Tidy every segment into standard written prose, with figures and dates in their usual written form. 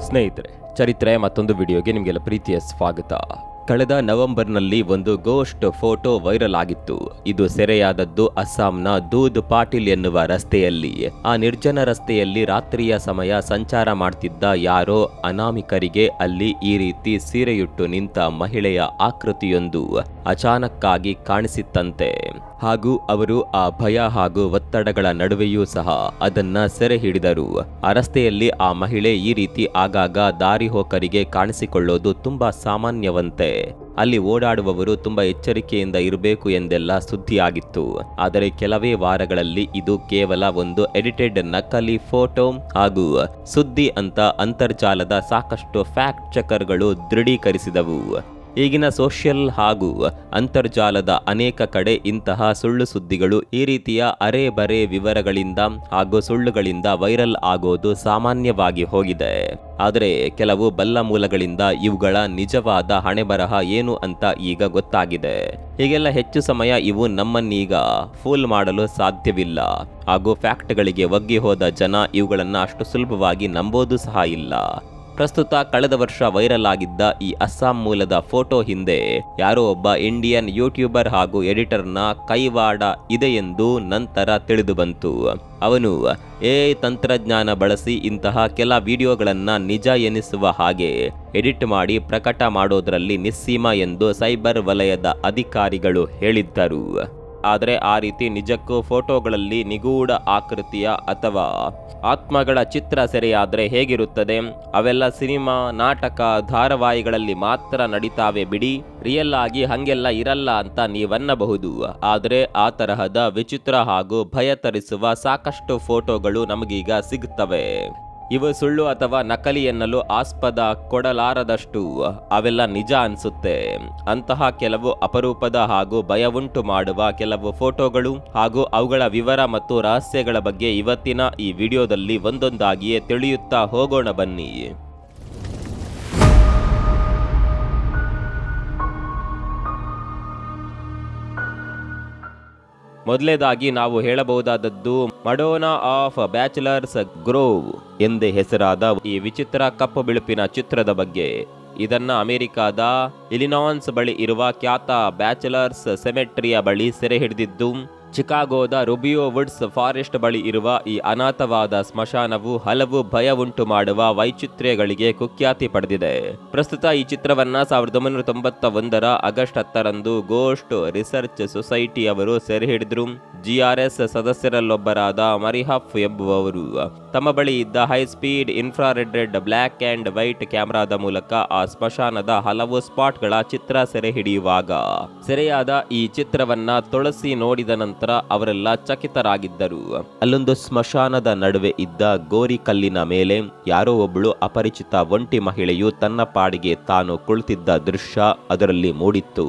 ಸ್ನೇಹಿತರೆ, ಚರಿತ್ರೆ ಮತ್ತೊಂದು ವಿಡಿಯೋಗೆ ನಿಮಗೆಲ್ಲ ಪ್ರೀತಿಯ ಸ್ವಾಗತ. ಕಳೆದ ನವೆಂಬರ್ನಲ್ಲಿ ಒಂದು ಗೋಸ್ಟ್ ಫೋಟೋ ವೈರಲ್ ಆಗಿತ್ತು. ಇದು ಸೆರೆಯಾದದ್ದು ಅಸ್ಸಾಂನ ದೂದ್ ಪಾಟೀಲ್ ಎನ್ನುವ ರಸ್ತೆಯಲ್ಲಿ. ಆ ನಿರ್ಜನ ರಸ್ತೆಯಲ್ಲಿ ರಾತ್ರಿಯ ಸಮಯ ಸಂಚಾರ ಮಾಡ್ತಿದ್ದ ಯಾರೋ ಅನಾಮಿಕರಿಗೆ ಅಲ್ಲಿ ಈ ರೀತಿ ಸೀರೆಯುಟ್ಟು ನಿಂತ ಮಹಿಳೆಯ ಆಕೃತಿಯೊಂದು ಅಚಾನಕ್ಕಾಗಿ ಕಾಣಿಸಿತ್ತಂತೆ. ಹಾಗೂ ಅವರು ಆ ಭಯ ಹಾಗೂ ಒತ್ತಡಗಳ ನಡುವೆಯೂ ಸಹ ಅದನ್ನ ಸೆರೆ ಹಿಡಿದರು. ಆ ರಸ್ತೆಯಲ್ಲಿ ಆ ಮಹಿಳೆ ಈ ರೀತಿ ಆಗಾಗ ದಾರಿ ಹೋಕರಿಗೆ ಕಾಣಿಸಿಕೊಳ್ಳೋದು ತುಂಬಾ ಸಾಮಾನ್ಯವಂತೆ. ಅಲ್ಲಿ ಓಡಾಡುವವರು ತುಂಬಾ ಎಚ್ಚರಿಕೆಯಿಂದ ಇರಬೇಕು ಎಂದೆಲ್ಲ ಸುದ್ದಿಯಾಗಿತ್ತು. ಆದರೆ ಕೆಲವೇ ವಾರಗಳಲ್ಲಿ ಇದು ಕೇವಲ ಒಂದು ಎಡಿಟೆಡ್ ನಕಲಿ ಫೋಟೋ ಹಾಗೂ ಸುದ್ದಿ ಅಂತ ಅಂತರ್ಜಾಲದ ಸಾಕಷ್ಟು ಫ್ಯಾಕ್ಟ್ ಚೆಕರ್ಗಳು ದೃಢೀಕರಿಸಿದವು. ಈಗಿನ ಸೋಷಿಯಲ್ ಹಾಗೂ ಅಂತರ್ಜಾಲದ ಅನೇಕ ಕಡೆ ಇಂತಹ ಸುಳ್ಳು ಸುದ್ದಿಗಳು ಈ ರೀತಿಯ ಅರೆ-ಬರೆ ವಿವರಗಳಿಂದ ಹಾಗೂ ಸುಳ್ಳುಗಳಿಂದ ವೈರಲ್ ಆಗೋದು ಸಾಮಾನ್ಯವಾಗಿ ಹೋಗಿದೆ. ಆದರೆ ಕೆಲವು ಬಲ್ಲ ಮೂಲಗಳಿಂದ ಇವುಗಳ ನಿಜವಾದ ಹಣೆಬರಹ ಏನು ಅಂತ ಈಗ ಗೊತ್ತಾಗಿದೆ. ಹೀಗೆಲ್ಲ ಹೆಚ್ಚು ಸಮಯ ಇವು ನಮ್ಮನ್ನೀಗ ಫೂಲ್ ಮಾಡಲು ಸಾಧ್ಯವಿಲ್ಲ. ಹಾಗೂ ಫ್ಯಾಕ್ಟ್ಗಳಿಗೆ ಒಗ್ಗಿ ಹೋದ ಜನ ಇವುಗಳನ್ನು ಅಷ್ಟು ಸುಲಭವಾಗಿ ನಂಬೋದು ಸಹ ಇಲ್ಲ. ಪ್ರಸ್ತುತ ಕಳೆದ ವರ್ಷ ವೈರಲ್ ಆಗಿದ್ದ ಈ ಅಸ್ಸಾಂ ಮೂಲದ ಫೋಟೋ ಹಿಂದೆ ಯಾರೋ ಒಬ್ಬ ಇಂಡಿಯನ್ ಯೂಟ್ಯೂಬರ್ ಹಾಗೂ ಎಡಿಟರ್ನ ಕೈವಾಡ ಇದೆ ಎಂದು ನಂತರ ತಿಳಿದು ಬಂತು. ಅವನು ತಂತ್ರಜ್ಞಾನ ಬಳಸಿ ಇಂತಹ ಕೆಲ ವಿಡಿಯೋಗಳನ್ನ ನಿಜ ಎನಿಸುವ ಹಾಗೆ ಎಡಿಟ್ ಮಾಡಿ ಪ್ರಕಟ ಮಾಡೋದ್ರಲ್ಲಿ ನಿಸ್ಸೀಮ ಎಂದು ಸೈಬರ್ ವಲಯದ ಅಧಿಕಾರಿಗಳು ಹೇಳಿದ್ದರು. ಆದರೆ ಆ ರೀತಿ ನಿಜಕ್ಕೂ ಫೋಟೋಗಳಲ್ಲಿ ನಿಗೂಢ ಆಕೃತಿಯ ಅಥವಾ ಆತ್ಮಗಳ ಚಿತ್ರ ಸೆರೆಯಾದರೆ ಹೇಗಿರುತ್ತದೆ? ಅವೆಲ್ಲ ಸಿನಿಮಾ, ನಾಟಕ, ಧಾರಾವಾಹಿಗಳಲ್ಲಿ ಮಾತ್ರ ನಡೀತಾವೆ ಬಿಡಿ, ರಿಯಲ್ ಆಗಿ ಹಂಗೆಲ್ಲ ಇರಲ್ಲ ಅಂತ ನೀವನ್ನಬಹುದು. ಆದರೆ ಆ ತರಹದ ವಿಚಿತ್ರ ಹಾಗೂ ಭಯ ತರಿಸುವ ಸಾಕಷ್ಟು ಫೋಟೋಗಳು ನಮಗೀಗ ಸಿಗುತ್ತವೆ. ಇವು ಸುಳ್ಳು ಅಥವಾ ನಕಲಿ ಎನ್ನಲು ಆಸ್ಪದ ಕೊಡಲಾರದಷ್ಟು ಅವೆಲ್ಲ ನಿಜ ಅನ್ಸುತ್ತೆ. ಅಂತಹ ಕೆಲವು ಅಪರೂಪದ ಹಾಗೂ ಭಯವುಂಟು ಮಾಡುವ ಕೆಲವು ಫೋಟೋಗಳು ಹಾಗೂ ಅವುಗಳ ವಿವರ ಮತ್ತು ರಹಸ್ಯಗಳ ಬಗ್ಗೆ ಇವತ್ತಿನ ಈ ವಿಡಿಯೋದಲ್ಲಿ ಒಂದೊಂದಾಗಿಯೇ ತಿಳಿಯುತ್ತಾ ಹೋಗೋಣ ಬನ್ನಿ. ಮೊದಲೇದಾಗಿ ನಾವು ಹೇಳಬಹುದಾದದ್ದು ಮಡೋನಾ ಆಫ್ ಬ್ಯಾಚುಲರ್ಸ್ ಗ್ರೋವ್ ಎಂದೇ ಹೆಸರಾದ ಈ ವಿಚಿತ್ರ ಕಪ್ಪು ಬಿಳುಪಿನ ಚಿತ್ರದ ಬಗ್ಗೆ. ಇದನ್ನ ಅಮೆರಿಕಾದ ಇಲಿನಾಯ್ಸ್ ಬಳಿ ಇರುವ ಖ್ಯಾತ ಬ್ಯಾಚುಲರ್ಸ್ ಸೆಮೆಟ್ರಿಯ ಬಳಿ ಸೆರೆ ಹಿಡಿದಿದ್ದು, ಚಿಕಾಗೋದ ರುಬಿಯೋ ವುಡ್ಸ್ ಫಾರೆಸ್ಟ್ ಬಳಿ ಇರುವ ಈ ಅನಾಥವಾದ ಸ್ಮಶಾನವು ಹಲವು ಭಯ ಉಂಟು ಮಾಡುವ ವೈಚಿತ್ರ್ಯಗಳಿಗೆ ಕುಖ್ಯಾತಿ ಪಡೆದಿದೆ. ಪ್ರಸ್ತುತ ಈ ಚಿತ್ರವನ್ನ 1991 ಆಗಸ್ಟ್ 10ರಂದು ಗೋಸ್ಟ್ ರಿಸರ್ಚ್ ಸೊಸೈಟಿ ಅವರು ಸೆರೆ ಹಿಡಿದ್ರು. GRS ಸದಸ್ಯರಲ್ಲೊಬ್ಬರಾದ ಮರಿಹಫ್ ಎಂಬುವವರು ತಮ್ಮ ಬಳಿ ಇದ್ದ high speed infrared black and white ಕ್ಯಾಮೆರಾದ ಮೂಲಕ ಆ ಸ್ಮಶಾನದ ಹಲವು ಸ್ಪಾಟ್ಗಳ ಚಿತ್ರ ಸೆರೆ ಹಿಡಿಯುವಾಗ ಸೆರೆಯಾದ ಈ ಚಿತ್ರವನ್ನ ತೊಳಸಿ ನೋಡಿದ ನಂತರ ಅವರೆಲ್ಲ ಚಕಿತರಾಗಿದ್ದರು. ಅಲ್ಲೊಂದು ಸ್ಮಶಾನದ ನಡುವೆ ಇದ್ದ ಗೋರಿ ಕಲ್ಲಿನ ಮೇಲೆ ಯಾರೋ ಒಬ್ಬಳು ಅಪರಿಚಿತ ಒಂಟಿ ಮಹಿಳೆಯು ತನ್ನ ಪಾಡಿಗೆ ತಾನು ಕುಳಿತಿದ್ದ ದೃಶ್ಯ ಅದರಲ್ಲಿ ಮೂಡಿತ್ತು.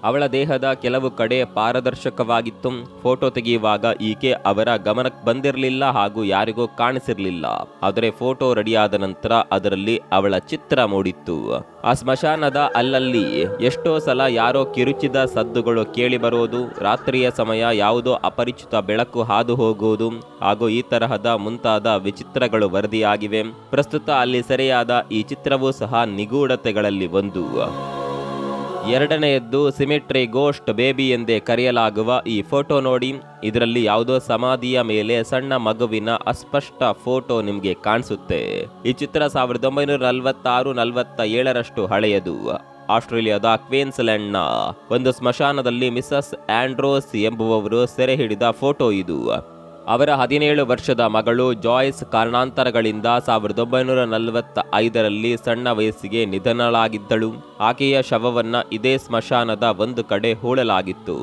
ಅವಳ ದೇಹದ ಕೆಲವು ಕಡೆ ಪಾರದರ್ಶಕವಾಗಿತ್ತು. ಫೋಟೋ ತೆಗೆಯುವಾಗ ಈಕೆ ಅವರ ಗಮನಕ್ಕೆ ಬಂದಿರಲಿಲ್ಲ ಹಾಗೂ ಯಾರಿಗೂ ಕಾಣಿಸಿರಲಿಲ್ಲ. ಆದರೆ ಫೋಟೋ ರೆಡಿಯಾದ ನಂತರ ಅದರಲ್ಲಿ ಅವಳ ಚಿತ್ರ ಮೂಡಿತ್ತು. ಆ ಸ್ಮಶಾನದ ಅಲ್ಲಲ್ಲಿ ಎಷ್ಟೋ ಸಲ ಯಾರೋ ಕಿರುಚಿದ ಸದ್ದುಗಳು ಕೇಳಿ ಬರೋದು, ರಾತ್ರಿಯ ಸಮಯ ಯಾವುದೋ ಅಪರಿಚಿತ ಬೆಳಕು ಹಾದು ಹೋಗುವುದು ಹಾಗೂ ಈ ತರಹದ ಮುಂತಾದ ವಿಚಿತ್ರಗಳು ವರದಿಯಾಗಿವೆ. ಪ್ರಸ್ತುತ ಅಲ್ಲಿ ಸೆರೆಯಾದ ಈ ಚಿತ್ರವೂ ಸಹ ನಿಗೂಢತೆಗಳಲ್ಲಿ ಒಂದು. ಎರಡನೆಯದ್ದು ಸಿಮೆಟ್ರಿ ಗೋಸ್ಟ್ ಬೇಬಿ ಎಂದೇ ಕರೆಯಲಾಗುವ ಈ ಫೋಟೋ ನೋಡಿ. ಇದರಲ್ಲಿ ಯಾವುದೋ ಸಮಾಧಿಯ ಮೇಲೆ ಸಣ್ಣ ಮಗುವಿನ ಅಸ್ಪಷ್ಟ ಫೋಟೋ ನಿಮಗೆ ಕಾಣಿಸುತ್ತೆ. ಈ ಚಿತ್ರ 1946-47ರಷ್ಟು ಹಳೆಯದು. ಆಸ್ಟ್ರೇಲಿಯಾದ ಕ್ವೀನ್ಸ್ಲ್ಯಾಂಡ್ನ ಒಂದು ಸ್ಮಶಾನದಲ್ಲಿ ಮಿಸಸ್ ಆಂಡ್ರೋಸ್ ಎಂಬುವವರು ಸೆರೆ ಹಿಡಿದ ಫೋಟೋ ಇದು. ಅವರ 17 ವರ್ಷದ ಮಗಳು ಜಾಯ್ಸ್ ಕಾರಣಾಂತರಗಳಿಂದ 1945ರಲ್ಲಿ ಸಣ್ಣ ವಯಸ್ಸಿಗೆ ನಿಧನಳಾಗಿದ್ದಳು. ಆಕೆಯ ಶವವನ್ನ ಇದೇ ಸ್ಮಶಾನದ ಒಂದು ಕಡೆ ಹೂಳಲಾಗಿತ್ತು.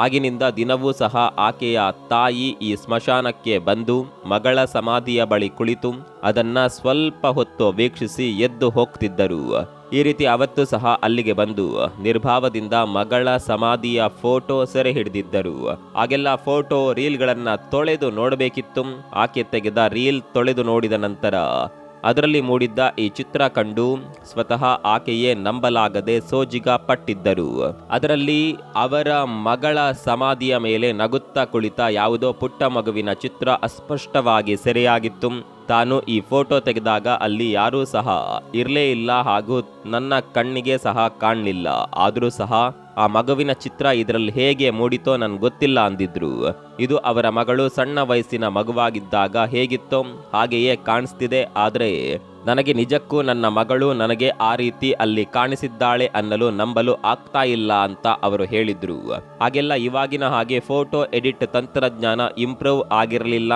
ಆಗಿನಿಂದ ದಿನವೂ ಸಹ ಆಕೆಯ ತಾಯಿ ಈ ಸ್ಮಶಾನಕ್ಕೆ ಬಂದು ಮಗಳ ಸಮಾಧಿಯ ಬಳಿ ಕುಳಿತು ಅದನ್ನ ಸ್ವಲ್ಪ ಹೊತ್ತು ವೀಕ್ಷಿಸಿ ಎದ್ದು ಹೋಗ್ತಿದ್ದರು. ಈ ರೀತಿ ಅವತ್ತು ಸಹ ಅಲ್ಲಿಗೆ ಬಂದು ನಿರ್ಭಾವದಿಂದ ಮಗಳ ಸಮಾಧಿಯ ಫೋಟೋ ಸೆರೆ ಹಿಡಿದಿದ್ದರು. ಆಗೆಲ್ಲ ಫೋಟೋ ರೀಲ್ಗಳನ್ನ ತೊಳೆದು ನೋಡಬೇಕಿತ್ತು. ಆಕೆ ತೆಗೆದ ರೀಲ್ ತೊಳೆದು ನೋಡಿದ ನಂತರ ಅದರಲ್ಲಿ ಮೂಡಿದ್ದ ಈ ಚಿತ್ರ ಕಂಡು ಸ್ವತಃ ಆಕೆಯೇ ನಂಬಲಾಗದೆ ಸೋಜಿಗ ಪಟ್ಟಿದ್ದರು. ಅದರಲ್ಲಿ ಅವರ ಮಗಳ ಸಮಾಧಿಯ ಮೇಲೆ ನಗುತ್ತಾ ಕುಳಿತ ಯಾವುದೋ ಪುಟ್ಟ ಮಗುವಿನ ಚಿತ್ರ ಅಸ್ಪಷ್ಟವಾಗಿ ಸೆರೆಯಾಗಿತ್ತು. ತಾನು ಈ ಫೋಟೋ ತೆಗೆದಾಗ ಅಲ್ಲಿ ಯಾರೂ ಸಹ ಇರಲೇ ಇಲ್ಲ ಹಾಗೂ ನನ್ನ ಕಣ್ಣಿಗೆ ಸಹ ಕಾಣಲಿಲ್ಲ. ಆದರೂ ಸಹ ಆ ಮಗುವಿನ ಚಿತ್ರ ಇದರಲ್ಲಿ ಹೇಗೆ ಮೂಡಿತೋ ನನ್ಗೆ ಗೊತ್ತಿಲ್ಲ ಅಂದಿದ್ರು. ಇದು ಅವರ ಮಗಳು ಸಣ್ಣ ವಯಸ್ಸಿನ ಮಗುವಾಗಿದ್ದಾಗ ಹೇಗಿತ್ತೋ ಹಾಗೆಯೇ ಕಾಣಿಸ್ತಿದೆ. ಆದರೆ ನನಗೆ ನಿಜಕ್ಕೂ ನನ್ನ ಮಗಳು ನನಗೆ ಆ ರೀತಿ ಅಲ್ಲಿ ಕಾಣಿಸಿದ್ದಾಳೆ ಅನ್ನಲು ನಂಬಲು ಆಗ್ತಾ ಇಲ್ಲ ಅಂತ ಅವರು ಹೇಳಿದ್ರು. ಹಾಗೆಲ್ಲ ಇವಾಗಿನ ಹಾಗೆ ಫೋಟೋ ಎಡಿಟ್ ತಂತ್ರಜ್ಞಾನ ಇಂಪ್ರೂವ್ ಆಗಿರಲಿಲ್ಲ.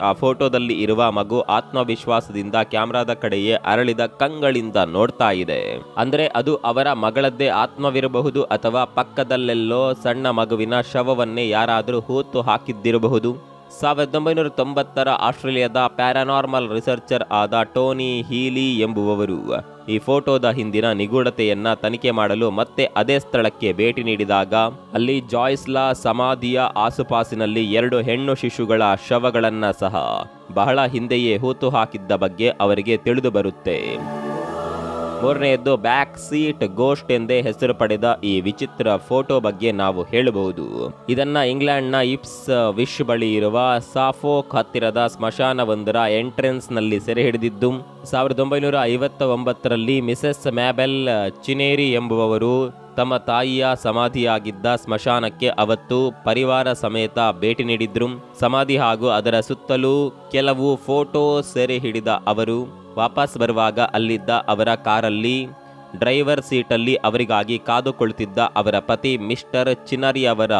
ಆ ಫೋಟೋದಲ್ಲಿ ಇರುವ ಮಗು ಆತ್ಮವಿಶ್ವಾಸದಿಂದ ಕ್ಯಾಮ್ರಾದ ಕಡೆಯೇ ಅರಳಿದ ಕಂಗಳಿಂದ ನೋಡ್ತಾ ಇದೆ. ಅಂದ್ರೆ ಅದು ಅವರ ಮಗಳದ್ದೇ ಆತ್ಮವಿರಬಹುದು ಅಥವಾ ಪಕ್ಕದಲ್ಲೆಲ್ಲೋ ಸಣ್ಣ ಮಗುವಿನ ಶವವನ್ನೇ ಯಾರಾದರೂ ಹೂತು ಹಾಕಿದ್ದಿರಬಹುದು. 1990ರ ಆಸ್ಟ್ರೇಲಿಯಾದ ಪ್ಯಾರಾನಾರ್ಮಲ್ ರಿಸರ್ಚರ್ ಆದ ಟೋನಿ ಹೀಲಿ ಎಂಬುವವರು ಈ ಫೋಟೋದ ಹಿಂದಿನ ನಿಗೂಢತೆಯನ್ನ ತನಿಖೆ ಮಾಡಲು ಮತ್ತೆ ಅದೇ ಸ್ಥಳಕ್ಕೆ ಭೇಟಿ ನೀಡಿದಾಗ ಅಲ್ಲಿ ಜಾಯ್ಸ್ಲಾ ಸಮಾಧಿಯ ಆಸುಪಾಸಿನಲ್ಲಿ 2 ಹೆಣ್ಣು ಶಿಶುಗಳ ಶವಗಳನ್ನ ಸಹ ಬಹಳ ಹಿಂದೆಯೇ ಹೂತು ಹಾಕಿದ್ದ ಬಗ್ಗೆ ಅವರಿಗೆ ತಿಳಿದು ಬರುತ್ತೆ. ಮೂರನೆಯದ್ದು ಬ್ಯಾಕ್ ಸೀಟ್ ಗೋಸ್ಟ್ ಎಂದೇ ಹೆಸರು ಪಡೆದ ಈ ವಿಚಿತ್ರ ಫೋಟೋ ಬಗ್ಗೆ ನಾವು ಹೇಳಬಹುದು. ಇದನ್ನ ಇಂಗ್ಲೆಂಡ್ನ ಇಪ್ಸ್ ವಿಶ್ ಬಳಿ ಇರುವ ಸಾಫೋಕ್ ಹತ್ತಿರದ ಸ್ಮಶಾನವೊಂದರ ಎಂಟ್ರೆನ್ಸ್ ನಲ್ಲಿ ಸೆರೆ ಹಿಡಿದಿದ್ದು 1959ರಲ್ಲಿ ಮಿಸೆಸ್ ಮ್ಯಾಬೆಲ್ ಚಿನೇರಿ ಎಂಬುವವರು ತಮ್ಮ ತಾಯಿಯ ಸಮಾಧಿಯಾಗಿದ್ದ ಸ್ಮಶಾನಕ್ಕೆ ಅವತ್ತು ಪರಿವಾರ ಸಮೇತ ಭೇಟಿ ನೀಡಿದ್ರು. ಸಮಾಧಿ ಹಾಗೂ ಅದರ ಸುತ್ತಲೂ ಕೆಲವು ಫೋಟೋ ಸೆರೆ ಹಿಡಿದ ಅವರು ವಾಪಸ್ ಬರುವಾಗ ಅಲ್ಲಿದ್ದ ಅವರ ಕಾರಲ್ಲಿ ಡ್ರೈವರ್ ಸೀಟಲ್ಲಿ ಅವರಿಗಾಗಿ ಕಾದುಕೊಳ್ತಿದ್ದ ಅವರ ಪತಿ ಮಿಸ್ಟರ್ ಚಿನರಿ ಅವರ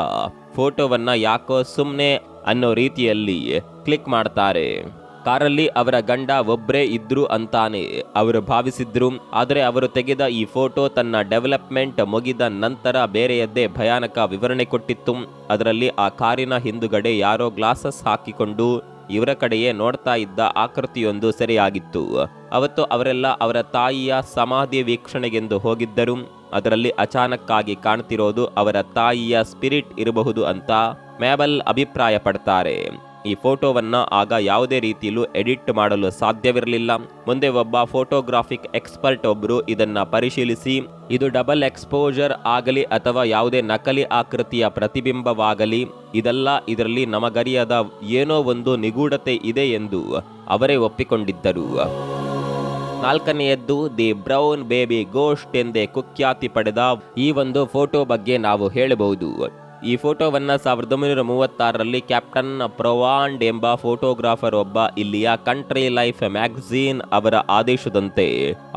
ಫೋಟೋವನ್ನ ಯಾಕೋ ಸುಮ್ಮನೆ ಅನ್ನೋ ರೀತಿಯಲ್ಲಿ ಕ್ಲಿಕ್ ಮಾಡ್ತಾರೆ. ಕಾರಲ್ಲಿ ಅವರ ಗಂಡ ಒಬ್ಬರೇ ಇದ್ರು ಅಂತಾನೆ ಅವರು ಭಾವಿಸಿದ್ರು. ಆದರೆ ಅವರು ತೆಗೆದ ಈ ಫೋಟೋ ತನ್ನ ಡೆವಲಪ್ಮೆಂಟ್ ಮುಗಿದ ನಂತರ ಬೇರೆಯದ್ದೇ ಭಯಾನಕ ವಿವರಣೆ ಕೊಟ್ಟಿತ್ತು. ಅದರಲ್ಲಿ ಆ ಕಾರಿನ ಹಿಂದುಗಡೆ ಯಾರೋ ಗ್ಲಾಸಸ್ ಹಾಕಿಕೊಂಡು ಇವರ ಕಡೆಯೇ ನೋಡ್ತಾ ಇದ್ದ ಆಕೃತಿಯೊಂದು ಸೆರೆಯಾಗಿತ್ತು. ಅವತ್ತು ಅವರೆಲ್ಲ ಅವರ ತಾಯಿಯ ಸಮಾಧಿ ವೀಕ್ಷಣೆಗೆಂದು ಹೋಗಿದ್ದರು. ಅದರಲ್ಲಿ ಅಚಾನಕ್ಕಾಗಿ ಕಾಣ್ತಿರೋದು ಅವರ ತಾಯಿಯ ಸ್ಪಿರಿಟ್ ಇರಬಹುದು ಅಂತ ಮ್ಯಾಬೆಲ್ ಅಭಿಪ್ರಾಯ ಪಡ್ತಾರೆ. ಈ ಫೋಟೋವನ್ನ ಆಗ ಯಾವುದೇ ರೀತಿಯಲ್ಲೂ ಎಡಿಟ್ ಮಾಡಲು ಸಾಧ್ಯವಿರಲಿಲ್ಲ. ಮುಂದೆ ಒಬ್ಬ ಫೋಟೋಗ್ರಾಫಿಕ್ ಎಕ್ಸ್ಪರ್ಟ್ ಒಬ್ಬರು ಇದನ್ನ ಪರಿಶೀಲಿಸಿ ಇದು ಡಬಲ್ ಎಕ್ಸ್ಪೋಜರ್ ಆಗಲಿ ಅಥವಾ ಯಾವುದೇ ನಕಲಿ ಆಕೃತಿಯ ಪ್ರತಿಬಿಂಬವಾಗಲಿ ಇದರಲ್ಲಿ ನಮಗರಿಯದ ಏನೋ ಒಂದು ನಿಗೂಢತೆ ಇದೆ ಎಂದು ಅವರೇ ಒಪ್ಪಿಕೊಂಡಿದ್ದರು. ನಾಲ್ಕನೆಯದ್ದು ದಿ ಬ್ರೌನ್ ಬೇಬಿ ಗೋಸ್ಟ್ ಎಂದೇ ಕುಖ್ಯಾತಿ ಪಡೆದ ಈ ಒಂದು ಫೋಟೋ ಬಗ್ಗೆ ನಾವು ಹೇಳಬಹುದು. ಈ ಫೋಟೋವನ್ನ 1936ರಲ್ಲಿ ಕ್ಯಾಪ್ಟನ್ ಪ್ರೊವಾಂಡ್ ಎಂಬ ಫೋಟೋಗ್ರಾಫರ್ ಒಬ್ಬ ಇಲ್ಲಿಯ ಕಂಟ್ರಿ ಲೈಫ್ ಮ್ಯಾಗಝೀನ್ ಅವರ ಆದೇಶದಂತೆ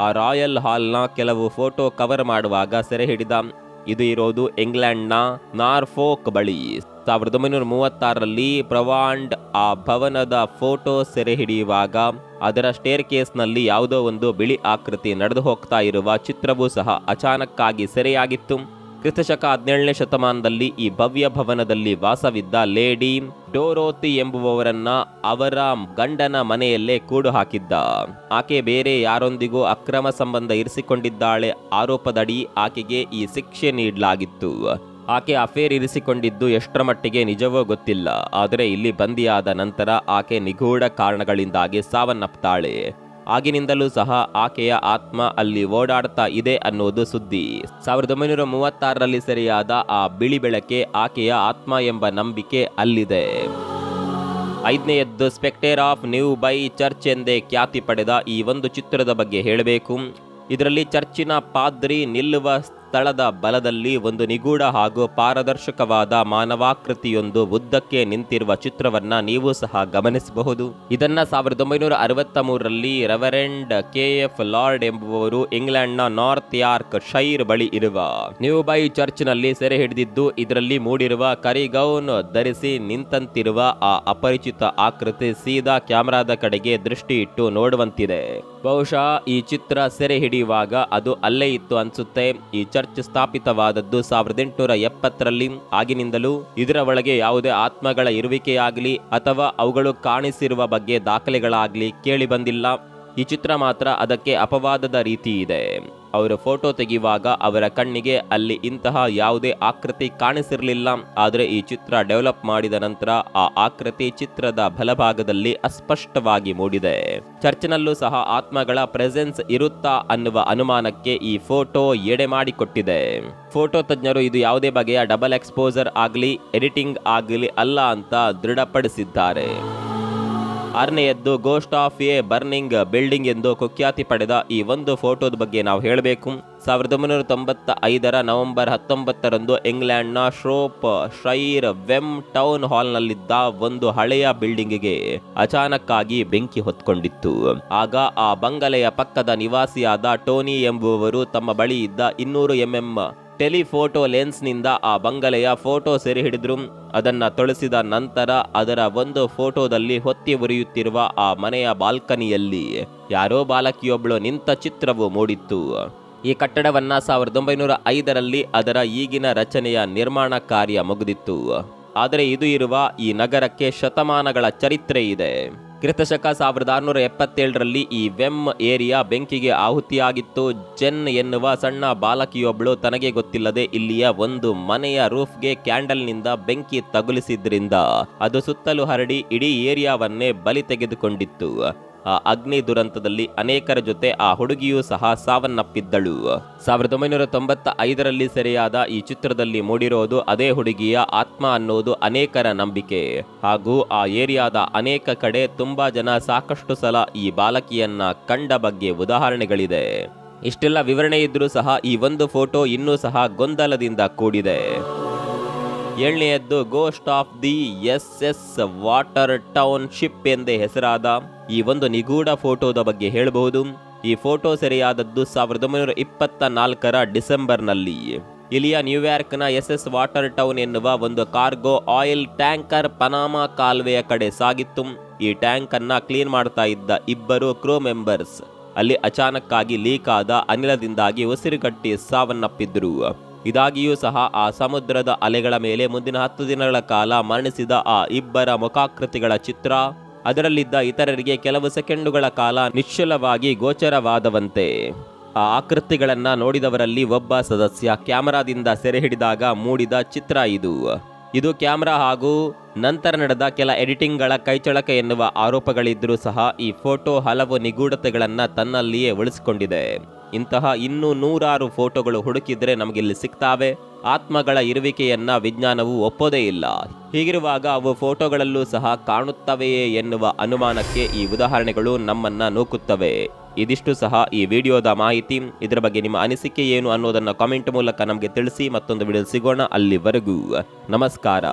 ಆ ರಾಯಲ್ ಹಾಲ್ನ ಕೆಲವು ಫೋಟೋ ಕವರ್ ಮಾಡುವಾಗ ಸೆರೆ ಹಿಡಿದ. ಇದು ಇರೋದು ಇಂಗ್ಲೆಂಡ್ನ ನಾರ್ಫೋಕ್ ಬಳಿ. 1936ರಲ್ಲಿ ಪ್ರೊವಾಂಡ್ ಆ ಭವನದ ಫೋಟೋ ಸೆರೆ ಹಿಡಿಯುವಾಗ ಅದರ ಸ್ಟೇರ್ ಕೇಸ್ನಲ್ಲಿ ಯಾವುದೋ ಒಂದು ಬಿಳಿ ಆಕೃತಿ ನಡೆದು ಹೋಗ್ತಾ ಇರುವ ಚಿತ್ರವೂ ಸಹ ಅಚಾನಕ್ಕಾಗಿ ಸೆರೆಯಾಗಿತ್ತು. ಕ್ರಿಸ್ತಶಕ 17ನೇ ಶತಮಾನದಲ್ಲಿ ಈ ಭವ್ಯ ಭವನದಲ್ಲಿ ವಾಸವಿದ್ದ ಲೇಡಿ ಡೋರೋತಿ ಎಂಬುವವರನ್ನ ಅವರ ಗಂಡನ ಮನೆಯಲ್ಲೇ ಕೂಡು ಹಾಕಿದ್ದ. ಆಕೆ ಬೇರೆ ಯಾರೊಂದಿಗೂ ಅಕ್ರಮ ಸಂಬಂಧ ಇರಿಸಿಕೊಂಡಿದ್ದಾಳೆ ಆರೋಪದಡಿ ಆಕೆಗೆ ಈ ಶಿಕ್ಷೆ ನೀಡಲಾಗಿತ್ತು. ಆಕೆ ಅಫೇರ್ ಇರಿಸಿಕೊಂಡಿದ್ದು ಎಷ್ಟರ ಮಟ್ಟಿಗೆ ನಿಜವೋ ಗೊತ್ತಿಲ್ಲ. ಆದರೆ ಇಲ್ಲಿ ಬಂದಿಯಾದ ನಂತರ ಆಕೆ ನಿಗೂಢ ಕಾರಣಗಳಿಂದಾಗಿ ಸಾವನ್ನಪ್ತಾಳೆ. ಆಗಿನಿಂದಲೂ ಸಹ ಆಕೆಯ ಆತ್ಮ ಅಲ್ಲಿ ಓಡಾಡ್ತಾ ಇದೆ ಅನ್ನೋದು ಸುದ್ದಿ. 1936ರಲ್ಲಿ ಸೆರೆಯಾದ ಆ ಬಿಳಿ ಬೆಳಕೆ ಆಕೆಯ ಆತ್ಮ ಎಂಬ ನಂಬಿಕೆ ಅಲ್ಲಿದೆ. 5ನೇಯದ್ದು spectre of Newby church ಎಂದೇ ಖ್ಯಾತಿ ಪಡೆದ ಈ ಒಂದು ಚಿತ್ರದ ಬಗ್ಗೆ ಹೇಳಬೇಕು. ಇದರಲ್ಲಿ ಚರ್ಚಿನ ಪಾದ್ರಿ ನಿಲ್ಲುವ ಸ್ಥಳದ ಬಲದಲ್ಲಿ ಒಂದು ನಿಗೂಢ ಹಾಗೂ ಪಾರದರ್ಶಕವಾದ ಮಾನವಾಕೃತಿಯೊಂದು ಉದ್ದಕ್ಕೆ ನಿಂತಿರುವ ಚಿತ್ರವನ್ನ ನೀವು ಸಹ ಗಮನಿಸಬಹುದು. ಇದನ್ನ 1963ರಲ್ಲಿ ರೆವರೆಂಡ್ KF ಲಾರ್ಡ್ ಎಂಬುವವರು ಇಂಗ್ಲೆಂಡ್ನ ನಾರ್ತ್ ಯಾರ್ಕ್ ಶೈರ್ ಬಳಿ ಇರುವ ನ್ಯೂ ಬೈ ಚರ್ಚ್ನಲ್ಲಿ ಸೆರೆ ಹಿಡಿದಿದ್ದು. ಇದರಲ್ಲಿ ಮೂಡಿರುವ ಕರಿಗೌನ್ ಧರಿಸಿ ನಿಂತಂತಿರುವ ಆ ಅಪರಿಚಿತ ಆಕೃತಿ ಸೀದಾ ಕ್ಯಾಮೆರಾದ ಕಡೆಗೆ ದೃಷ್ಟಿ ಇಟ್ಟು ನೋಡುವಂತಿದೆ. ಬಹುಶಃ ಈ ಚಿತ್ರ ಸೆರೆ ಹಿಡಿಯುವಾಗ ಅದು ಅಲ್ಲೇ ಇತ್ತು ಅನ್ಸುತ್ತೆ. ಈ ಚರ್ಚ್ ಸ್ಥಾಪಿತವಾದದ್ದು 1870ರಲ್ಲಿ. ಆಗಿನಿಂದಲೂ ಇದರ ಒಳಗೆ ಯಾವುದೇ ಆತ್ಮಗಳ ಇರುವಿಕೆಯಾಗಲಿ ಅಥವಾ ಅವುಗಳು ಕಾಣಿಸಿರುವ ಬಗ್ಗೆ ದಾಖಲೆಗಳಾಗಲಿ ಕೇಳಿ ಬಂದಿಲ್ಲ. ಈ ಚಿತ್ರ ಮಾತ್ರ ಅದಕ್ಕೆ ಅಪವಾದದ ರೀತಿ ಇದೆ. ಅವರು ಫೋಟೋ ತೆಗೆಯುವಾಗ ಅವರ ಕಣ್ಣಿಗೆ ಅಲ್ಲಿ ಇಂತಹ ಯಾವುದೇ ಆಕೃತಿ ಕಾಣಿಸಿರಲಿಲ್ಲ. ಆದರೆ ಈ ಚಿತ್ರ ಡೆವಲಪ್ ಮಾಡಿದ ನಂತರ ಆ ಆಕೃತಿ ಚಿತ್ರದ ಬಲಭಾಗದಲ್ಲಿ ಅಸ್ಪಷ್ಟವಾಗಿ ಮೂಡಿದೆ. ಚರ್ಚ್ನಲ್ಲೂ ಸಹ ಆತ್ಮಗಳ ಪ್ರೆಸೆನ್ಸ್ ಇರುತ್ತಾ ಅನ್ನುವ ಅನುಮಾನಕ್ಕೆ ಈ ಫೋಟೋ ಎಡೆ ಮಾಡಿಕೊಟ್ಟಿದೆ. ಫೋಟೋ ತಜ್ಞರು ಇದು ಯಾವುದೇ ಬಗೆಯ ಡಬಲ್ ಎಕ್ಸ್ಪೋಜರ್ ಆಗಲಿ ಎಡಿಟಿಂಗ್ ಆಗಲಿ ಅಲ್ಲ ಅಂತ ದೃಢಪಡಿಸಿದ್ದಾರೆ. ಆರನೆಯದ್ದು ghost of a burning building ಎಂದು ಕುಖ್ಯಾತಿ ಪಡೆದ ಈ ಒಂದು ಫೋಟೋದ ಬಗ್ಗೆ ನಾವು ಹೇಳಬೇಕು. 1995ರ ನವೆಂಬರ್ 19ರಂದು ಇಂಗ್ಲೆಂಡ್ನ ಶ್ರೋಪ್ ಶೈರ್ ವೆಮ್ ಟೌನ್ ಹಾಲ್ನಲ್ಲಿದ್ದ ಒಂದು ಹಳೆಯ ಬಿಲ್ಡಿಂಗ್ಗೆ ಅಚಾನಕ್ ಆಗಿ ಬೆಂಕಿ ಹೊತ್ಕೊಂಡಿತ್ತು. ಆಗ ಆ ಬಂಗಲೆಯ ಪಕ್ಕದ ನಿವಾಸಿಯಾದ ಟೋನಿ ಎಂಬುವವರು ತಮ್ಮ ಬಳಿ ಇದ್ದ 200 mm ಟೆಲಿಫೋಟೋ ಲೆನ್ಸ್ನಿಂದ ಆ ಬಂಗಲೆಯ ಫೋಟೋ ಸೆರೆ ಹಿಡಿದ್ರು. ಅದನ್ನ ತೊಳಸಿದ ನಂತರ ಅದರ ಒಂದು ಫೋಟೋದಲ್ಲಿ ಹೊತ್ತಿ ಉರಿಯುತ್ತಿರುವ ಆ ಮನೆಯ ಬಾಲ್ಕನಿಯಲ್ಲಿ ಯಾರೋ ಬಾಲಕಿಯೊಬ್ಬಳು ನಿಂತ ಚಿತ್ರವು ಮೂಡಿತ್ತು. ಈ ಕಟ್ಟಡವನ್ನ 1905ರಲ್ಲಿ ಅದರ ಈಗಿನ ರಚನೆಯ ನಿರ್ಮಾಣ ಕಾರ್ಯ ಮುಗಿದಿತ್ತು. ಆದರೆ ಇದು ಇರುವ ಈ ನಗರಕ್ಕೆ ಶತಮಾನಗಳ ಚರಿತ್ರೆ ಇದೆ. ಕ್ರಿಸ್ತಶಕ 1677ರಲ್ಲಿ ಈ ವೆಮ್ ಏರಿಯಾ ಬೆಂಕಿಗೆ ಆಹುತಿಯಾಗಿತ್ತು. ಜೆನ್ ಎನ್ನುವ ಸಣ್ಣ ಬಾಲಕಿಯೊಬ್ಬಳು ತನಗೆ ಗೊತ್ತಿಲ್ಲದೆ ಇಲ್ಲಿಯ ಒಂದು ಮನೆಯ ರೂಫ್ಗೆ ಕ್ಯಾಂಡಲ್ನಿಂದ ಬೆಂಕಿ ತಗುಲಿಸಿದ್ರಿಂದ ಅದು ಸುತ್ತಲೂ ಹರಡಿ ಇಡೀ ಏರಿಯಾವನ್ನೇ ಬಲಿ ತೆಗೆದುಕೊಂಡಿತ್ತು. ಆ ಅಗ್ನಿ ದುರಂತದಲ್ಲಿ ಅನೇಕರ ಜೊತೆ ಆ ಹುಡುಗಿಯೂ ಸಹ ಸಾವನ್ನಪ್ಪಿದ್ದಳು. 1995ರಲ್ಲಿ ಸೆರೆಯಾದ ಈ ಚಿತ್ರದಲ್ಲಿ ಮೂಡಿರೋದು ಅದೇ ಹುಡುಗಿಯ ಆತ್ಮ ಅನ್ನೋದು ಅನೇಕರ ನಂಬಿಕೆ. ಹಾಗೂ ಆ ಏರಿಯಾದ ಅನೇಕ ಕಡೆ ತುಂಬಾ ಜನ ಸಾಕಷ್ಟು ಸಲ ಈ ಬಾಲಕಿಯನ್ನ ಕಂಡ ಬಗ್ಗೆ ಉದಾಹರಣೆಗಳಿದೆ. ಇಷ್ಟೆಲ್ಲ ವಿವರಣೆ ಇದ್ರೂ ಸಹ ಈ ಒಂದು ಫೋಟೋ ಇನ್ನೂ ಸಹ ಗೊಂದಲದಿಂದ ಕೂಡಿದೆ. 7ನೇಯದ್ದು ghost of the SS Watertown ship ಎಂದೇ ಹೆಸರಾದ ಈ ಒಂದು ನಿಗೂಢ ಫೋಟೋದ ಬಗ್ಗೆ ಹೇಳಬಹುದು. ಈ ಫೋಟೋ ಸೆರೆಯಾದದ್ದು 1924ರ ಡಿಸೆಂಬರ್ನಲ್ಲಿ. ಇಲ್ಲಿಯ ನ್ಯೂಯಾರ್ಕ್ನ SS ವಾಟರ್ ಟೌನ್ ಎನ್ನುವ ಒಂದು ಕಾರ್ಗೋ ಆಯಿಲ್ ಟ್ಯಾಂಕರ್ ಪನಾಮಾ ಕಾಲುವೆಯ ಕಡೆ ಸಾಗಿತ್ತು. ಈ ಟ್ಯಾಂಕ್ ಅನ್ನ ಕ್ಲೀನ್ ಮಾಡ್ತಾ ಇದ್ದ 2 ಕ್ರೂ ಮೆಂಬರ್ಸ್ ಅಲ್ಲಿ ಅಚಾನಕ್ ಆಗಿ ಲೀಕ್ ಆದ ಅನಿಲದಿಂದಾಗಿ ಉಸಿರುಗಟ್ಟಿ ಸಾವನ್ನಪ್ಪಿದ್ರು. ಇದಾಗಿಯೂ ಸಹ ಆ ಸಮುದ್ರದ ಅಲೆಗಳ ಮೇಲೆ ಮುಂದಿನ 10 ದಿನಗಳ ಕಾಲ ಮರಣಿಸಿದ ಆ 2 ಮುಖಾಕೃತಿಗಳ ಚಿತ್ರ ಅದರಲ್ಲಿದ್ದ ಇತರರಿಗೆ ಕೆಲವು ಸೆಕೆಂಡುಗಳ ಕಾಲ ನಿಶ್ಚಲವಾಗಿ ಗೋಚರವಾದವಂತೆ. ಆ ಆಕೃತಿಗಳನ್ನ ನೋಡಿದವರಲ್ಲಿ ಒಬ್ಬ ಸದಸ್ಯ ಕ್ಯಾಮರಾದಿಂದ ಸೆರೆ ಹಿಡಿದಾಗ ಮೂಡಿದ ಚಿತ್ರ ಇದು ಕ್ಯಾಮರಾ ಹಾಗೂ ನಂತರ ನಡೆದ ಕೆಲ ಎಡಿಟಿಂಗ್ಗಳ ಕೈಚಳಕ ಎನ್ನುವ ಆರೋಪಗಳಿದ್ರೂ ಸಹ ಈ ಫೋಟೋ ಹಲವು ನಿಗೂಢತೆಗಳನ್ನ ತನ್ನಲ್ಲಿಯೇ ಉಳಿಸಿಕೊಂಡಿದೆ. ಇಂತಹ ಇನ್ನೂ 100 ಫೋಟೋಗಳು ಹುಡುಕಿದ್ರೆ ನಮಗಿಲ್ಲಿ ಸಿಗ್ತಾವೆ. ಆತ್ಮಗಳ ಇರುವಿಕೆಯನ್ನ ವಿಜ್ಞಾನವು ಒಪ್ಪೋದೇ ಇಲ್ಲ. ಹೀಗಿರುವಾಗ ಅವು ಫೋಟೋಗಳಲ್ಲೂ ಸಹ ಕಾಣುತ್ತವೆಯೇ ಎನ್ನುವ ಅನುಮಾನಕ್ಕೆ ಈ ಉದಾಹರಣೆಗಳು ನಮ್ಮನ್ನ ನೂಕುತ್ತವೆ. ಇದಿಷ್ಟು ಸಹ ಈ ವಿಡಿಯೋದ ಮಾಹಿತಿ. ಇದರ ಬಗ್ಗೆ ನಿಮ್ಮ ಅನಿಸಿಕೆ ಏನು ಅನ್ನೋದನ್ನ ಕಾಮೆಂಟ್ ಮೂಲಕ ನಮಗೆ ತಿಳಿಸಿ. ಮತ್ತೊಂದು ವಿಡಿಯೋ ಸಿಗೋಣ. ಅಲ್ಲಿವರೆಗೂ ನಮಸ್ಕಾರ.